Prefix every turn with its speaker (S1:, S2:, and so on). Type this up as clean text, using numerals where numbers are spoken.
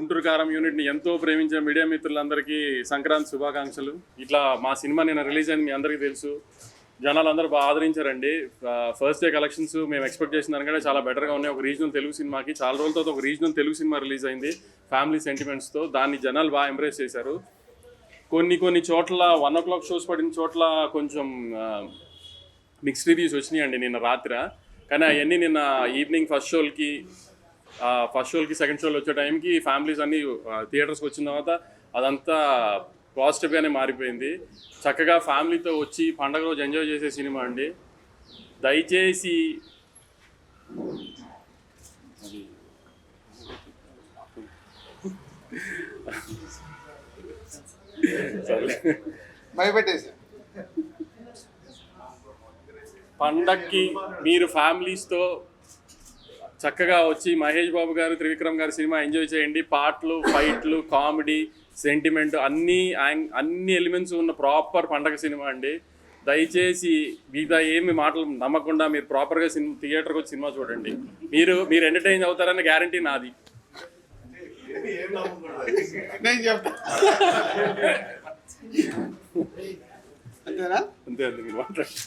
S1: గుంటూరు కారం యూనిట్ని ఎంతో ప్రేమించిన మీడియా మిత్రులందరికీ సంక్రాంతి శుభాకాంక్షలు. ఇట్లా మా సినిమా నిన్న రిలీజ్ అయింది, మీ అందరికీ తెలుసు. జనాలు అందరూ బాగా ఆదరించారండి. ఫస్ట్ డే కలెక్షన్స్ మేము ఎక్స్పెక్ట్ చేసిన దానికంటే చాలా బెటర్గా ఉన్నాయి. ఒక రీజనల్ తెలుగు సినిమాకి చాలా రోజుల తర్వాత ఒక రీజనల్ తెలుగు సినిమా రిలీజ్ అయింది ఫ్యామిలీ సెంటిమెంట్స్తో. దాన్ని జనాలు బాగా ఎంబ్రేస్ చేశారు. కొన్ని చోట్ల 1 o'clock షోస్ పడిన చోట్ల కొంచెం మిక్స్డ్ రివ్యూస్ వచ్చినాయండి నిన్న రాత్రి. కానీ అవన్నీ నిన్న ఈవినింగ్ ఫస్ట్ షోలకి సెకండ్ షోలు వచ్చే టైంకి ఫ్యామిలీస్ అన్నీ థియేటర్స్కి వచ్చిన తర్వాత అదంతా పాజిటివ్గానే మారిపోయింది. చక్కగా ఫ్యామిలీతో వచ్చి పండగ రోజు ఎంజాయ్ చేసే సినిమా అండి. దయచేసి పండక్కి మీరు ఫ్యామిలీస్తో చక్కగా వచ్చి మహేష్ బాబు గారు, త్రివిక్రమ్ గారి సినిమా ఎంజాయ్ చేయండి. పాటలు, ఫైట్లు, కామెడీ, సెంటిమెంట్ అన్ని ఎలిమెంట్స్ ఉన్న ప్రాపర్ పండగ సినిమా అండి. దయచేసి మిగతా ఏమి మాటలు నమ్మకుండా మీరు ప్రాపర్గా థియేటర్కి వచ్చి సినిమా చూడండి. మీరు ఎంటర్టైన్ అవుతారన్న గ్యారంటీ నాది.
S2: అంతేనా?
S1: అంతే మీరు మాట్లాడండి.